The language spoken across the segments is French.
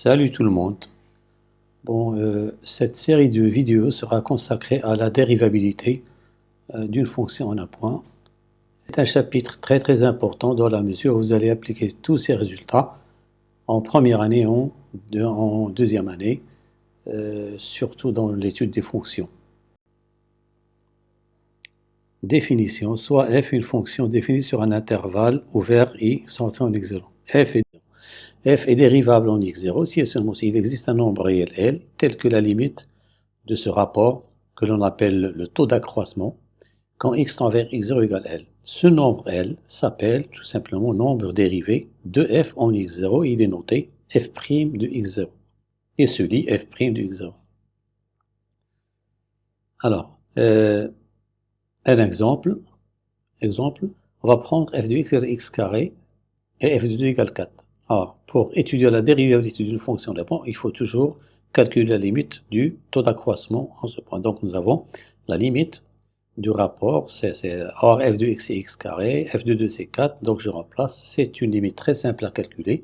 Salut tout le monde. Cette série de vidéos sera consacrée à la dérivabilité d'une fonction en un point. C'est un chapitre très important dans la mesure où vous allez appliquer tous ces résultats en première année et en deuxième année, surtout dans l'étude des fonctions. Définition, soit f une fonction définie sur un intervalle ouvert i centré en x0. F est dérivable en x0 si et seulement s'il existe un nombre réel L tel que la limite de ce rapport que l'on appelle le taux d'accroissement quand x tend vers x0 égale L. Ce nombre L s'appelle tout simplement nombre dérivé de f en x0 et il est noté f' de x0 et se lit f' de x0. Alors, un exemple, on va prendre f de x égale x carré et f de 2 égale 4. Alors, pour étudier la dérivabilité d'une fonction de point, il faut toujours calculer la limite du taux d'accroissement en ce point. Donc, nous avons la limite du rapport, or f de x c'est x carré, f de 2 c'est 4, donc je remplace, c'est une limite très simple à calculer,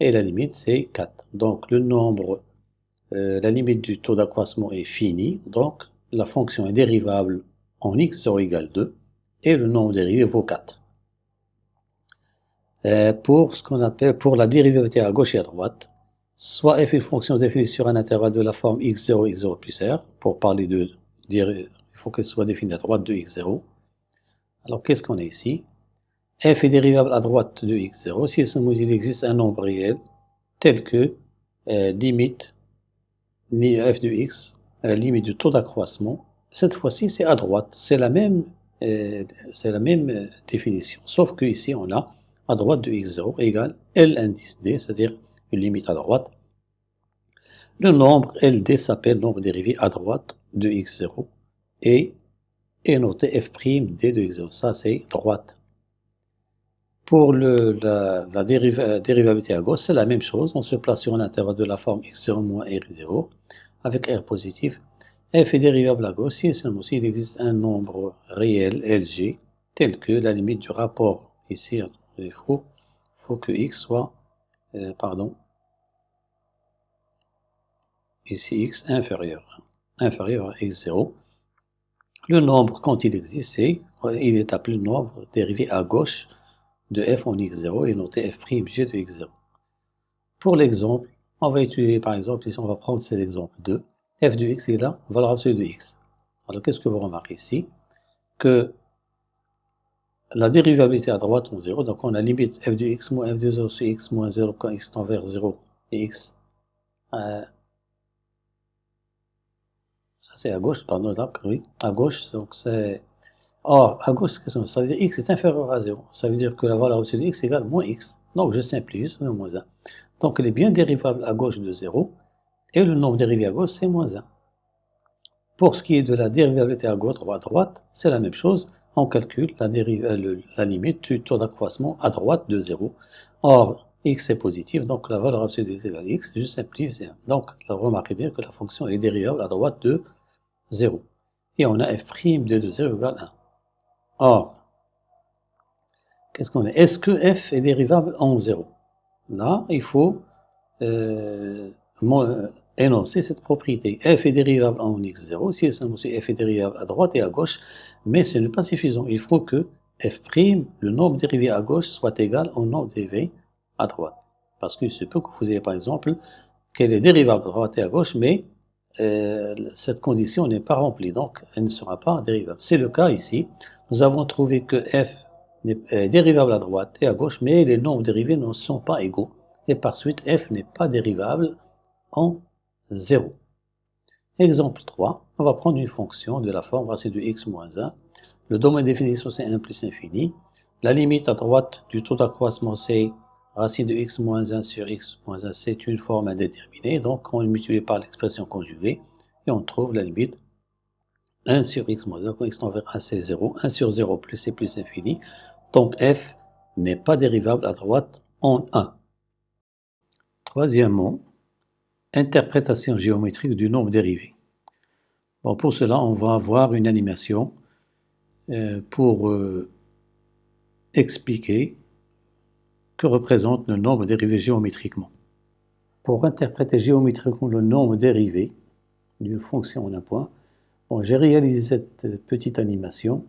et la limite c'est 4. Donc, la limite du taux d'accroissement est finie, donc la fonction est dérivable en x0 égale 2, et le nombre dérivé vaut 4. Pour la dérivabilité à gauche et à droite, soit f est une fonction définie sur un intervalle de la forme x0, x0 plus r, pour parler il faut qu'elle soit définie à droite de x0. Alors qu'est-ce qu'on a ici? F est dérivable à droite de x0 si il existe un nombre réel tel que limite f de x, limite du taux d'accroissement. Cette fois-ci c'est à droite, c'est la même définition, sauf que ici on a à droite de x0 égale L indice d, c'est-à-dire une limite à droite. Le nombre LD s'appelle nombre dérivé à droite de x0 et est noté f' d de x0, ça c'est droite. Pour la dérivabilité à gauche, c'est la même chose, on se place sur un intervalle de la forme x0 moins r0 avec r positif. F est dérivable à gauche si et seulement s'il existe un nombre réel Lg tel que la limite du rapport ici. Il faut que x soit, ici x inférieur à x0. Le nombre, quand il existe, il est appelé nombre dérivé à gauche de f en x0 et noté f'g de x0. Pour l'exemple, on va étudier par exemple, ici on va prendre cet exemple 2, f de x est la valeur absolue de x. Alors qu'est-ce que vous remarquez ici? Que la dérivabilité à droite en 0, donc on a limite f de x moins f de 0 sur x moins 0 quand x tend vers 0 et x. Ça c'est à gauche, pardon, donc oui, à gauche, donc c'est... Or, à gauche, ça veut dire x est inférieur à 0. Ça veut dire que la valeur absolue de x égale moins x. Donc je simplifie, c'est moins 1. Donc elle est bien dérivable à gauche de 0, et le nombre dérivé à gauche c'est moins 1. Pour ce qui est de la dérivabilité à gauche ou à droite, c'est la même chose. On calcule la limite du taux d'accroissement à droite de 0. Or, x est positif, donc la valeur absolue de x égale x, je simplifie, c'est 1. Donc, remarquez bien que la fonction est dérivable à droite de 0. Et on a f' de 0 égale 1. Or, qu'est-ce qu'on a? Est-ce que f est dérivable en 0? Là, il faut énoncer cette propriété. F est dérivable en x0, si et seulement si f est dérivable à droite et à gauche, mais ce n'est pas suffisant. Il faut que f', le nombre dérivé à gauche, soit égal au nombre dérivé à droite. Parce qu'il se peut que vous ayez par exemple qu'elle est dérivable à droite et à gauche, mais cette condition n'est pas remplie, donc elle ne sera pas dérivable. C'est le cas ici. Nous avons trouvé que f est dérivable à droite et à gauche, mais les nombres dérivés ne sont pas égaux. Et par suite, f n'est pas dérivable en 0. Exemple 3, on va prendre une fonction de la forme racine de x moins 1. Le domaine de définition c'est 1 plus infini. La limite à droite du taux d'accroissement c'est racine de x moins 1 sur x moins 1, c'est une forme indéterminée. Donc on le multiplie par l'expression conjuguée et on trouve la limite 1 sur x moins 1, quand x tend vers 1 c'est 0, 1 sur 0 plus c'est plus infini. Donc f n'est pas dérivable à droite en 1. Troisièmement, interprétation géométrique du nombre dérivé. Bon, pour cela, on va avoir une animation pour expliquer que représente le nombre dérivé géométriquement. pour interpréter géométriquement le nombre dérivé d'une fonction en un point. Bon, j'ai réalisé cette petite animation.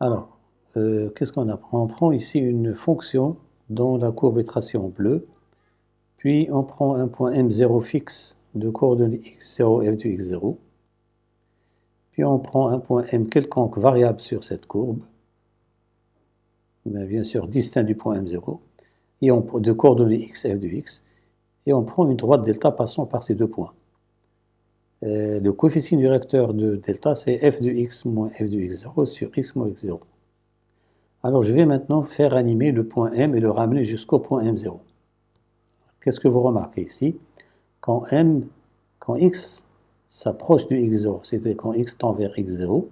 Alors, qu'est-ce qu'on apprend? On prend ici une fonction dont la courbe est tracée en bleu, puis on prend un point M0 fixe de coordonnées x0 f de x0, puis on prend un point M quelconque variable sur cette courbe, mais bien sûr distinct du point M0, et de coordonnées x f de x, et on prend une droite delta passant par ces deux points. Le coefficient directeur de delta, c'est f de x moins f de x0 sur x moins x0. Alors je vais maintenant faire animer le point M et le ramener jusqu'au point M0. Qu'est-ce que vous remarquez ici? Quand x s'approche du x0, c'est-à-dire quand x tend vers x0,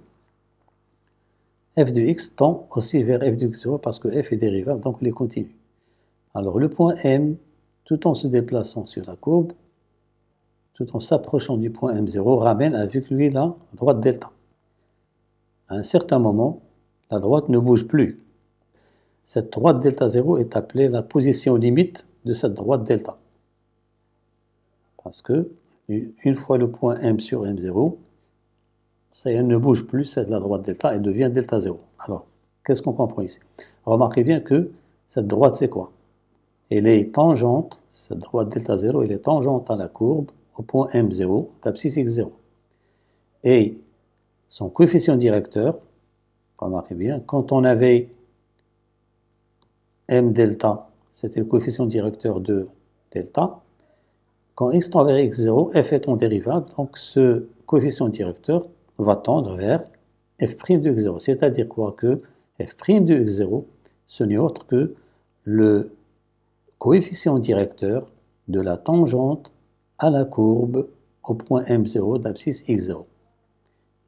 f de x tend aussi vers f de x0 parce que f est dérivable, donc il est continu. Alors le point M, tout en se déplaçant sur la courbe, tout en s'approchant du point M0, ramène avec lui la droite delta. À un certain moment, la droite ne bouge plus. Cette droite delta 0 est appelée la position limite de cette droite delta. Parce que, une fois le point M sur M0, elle ne bouge plus, c'est la droite delta, elle devient delta 0. Alors, qu'est-ce qu'on comprend ici? Remarquez bien que cette droite, c'est quoi? Elle est tangente, cette droite delta 0, elle est tangente à la courbe au point M0 d'abscisse x0. Et son coefficient directeur, remarquez bien, quand on avait M delta, c'était le coefficient directeur de delta, quand x tend vers x0, f est en dérivable, donc ce coefficient directeur va tendre vers f' de x0. C'est-à-dire quoi? Que f' de x0, ce n'est autre que le coefficient directeur de la tangente à la courbe au point M0 d'abscisse x0.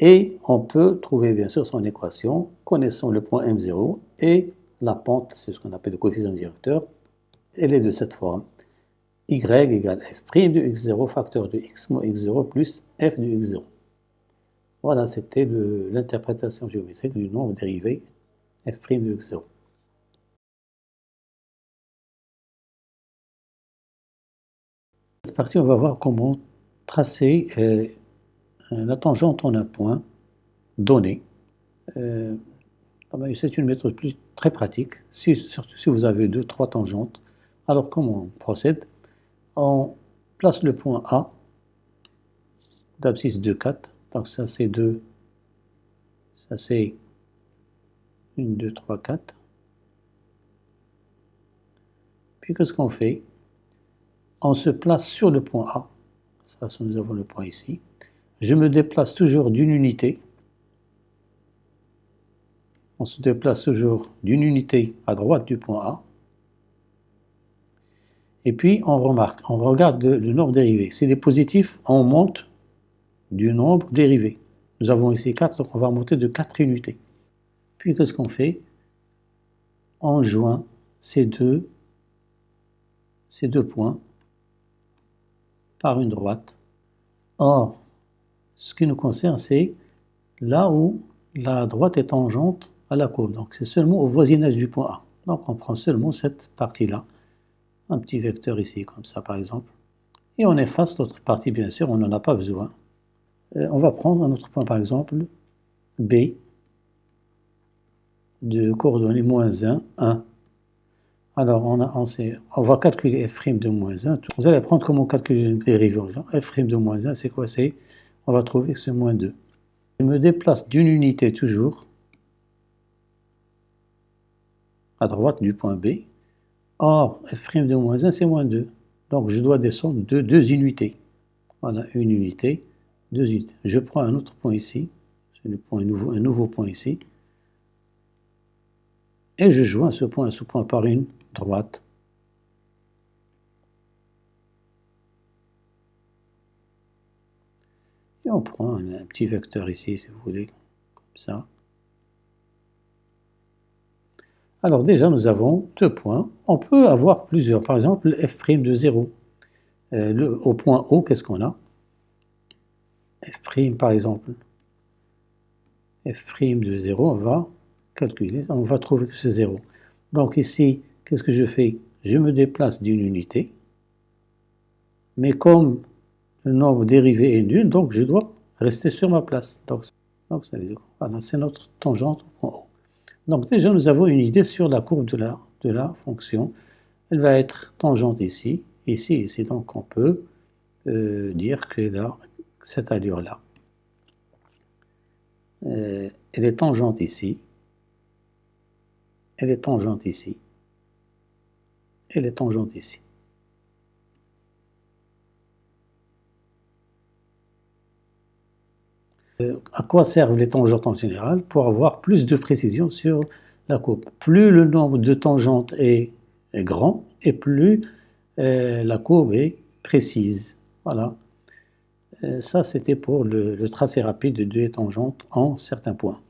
Et on peut trouver bien sûr son équation, connaissant le point M0 et la pente, c'est ce qu'on appelle le coefficient directeur, elle est de cette forme. Y égale f' de x0 facteur de x moins x0 plus f de x0. Voilà, c'était l'interprétation géométrique du nombre dérivé f' de x0. Dans cette partie, on va voir comment tracer la tangente en un point donné. C'est une méthode très pratique, surtout si vous avez 2-3 tangentes. Alors comment on procède? On place le point A d'abscisse 2, 4. Donc ça c'est 2, ça c'est 1, 2, 3, 4. Puis qu'est-ce qu'on fait? On se place sur le point A. Ça, nous avons le point ici. Je me déplace toujours d'une unité. On se déplace toujours d'une unité à droite du point A. Et puis on regarde le nombre dérivé. S'il est positif, on monte du nombre dérivé. Nous avons ici 4, donc on va monter de 4 unités. Puis qu'est-ce qu'on fait? On joint ces deux points par une droite. Or, ce qui nous concerne, c'est là où la droite est tangente à la courbe. Donc c'est seulement au voisinage du point A. Donc on prend seulement cette partie-là. Un petit vecteur ici, comme ça par exemple. Et on efface l'autre partie, bien sûr, on n'en a pas besoin. On va prendre un autre point, par exemple, B, de coordonnées -1, 1. Alors, on va calculer f' de -1. Vous allez apprendre comment calculer une dérivation. F' de -1, c'est quoi? On va trouver que c'est -2. Je me déplace d'une unité toujours à droite du point B. Or, f' de -1, c'est -2. Donc, je dois descendre de 2 unités. Voilà, une unité, 2 unités. Je prends un autre point ici. C'est un nouveau point ici. Et je joins ce point à ce point par une droite. Et on prend un petit vecteur ici, si vous voulez, comme ça. Alors déjà, nous avons 2 points. On peut avoir plusieurs. Par exemple, f' de 0. Au point O, qu'est-ce qu'on a? F', par exemple. F' de 0, on va calculer, on va trouver que c'est 0. Donc ici, qu'est-ce que je fais? Je me déplace d'une unité. Mais comme le nombre dérivé est nul, donc je dois rester sur ma place. Donc ça veut dire, voilà, c'est notre tangente en haut. Donc déjà, nous avons une idée sur la courbe de la fonction. Elle va être tangente ici, ici, ici. Donc on peut dire que là, cette allure-là, elle est tangente ici, elle est tangente ici, elle est tangente ici. À quoi servent les tangentes en général? Pour avoir plus de précision sur la courbe. Plus le nombre de tangentes est grand, et plus la courbe est précise. Voilà. Ça, c'était pour le tracé rapide de deux tangentes en certains points.